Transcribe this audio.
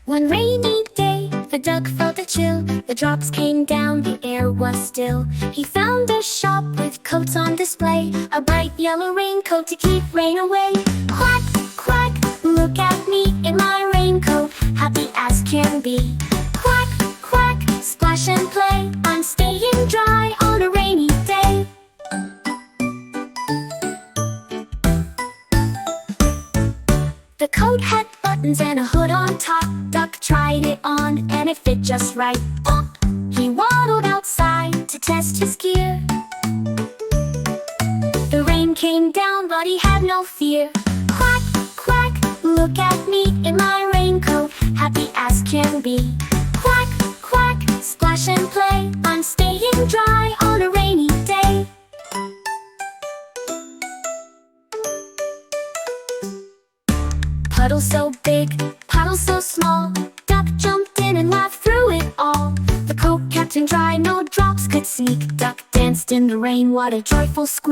One rainy day, the duck felt a chill. The drops came down, the air was still. He found a shop with coats on display, a bright yellow raincoat to keep rain away. Quack, quack, look at me in my raincoat, happy as can be. Quack, quack, splash and play, I'm staying dry on a rainy day. The coat had buttons and a hood on top. Duck tried it on and it fit just right. Pop! He waddled outside to test his gear. The rain came down but he had no fear. Quack, quack, look at me in my raincoat, happy as can be. Quack, quack, splash and play, I'm staying dry on a rainy day. Puddle so big, puddle so small, duck jumped in and laughed through it all. The coat kept him dry, no drops could sneak. Duck danced in the rain, what a joyful squeak.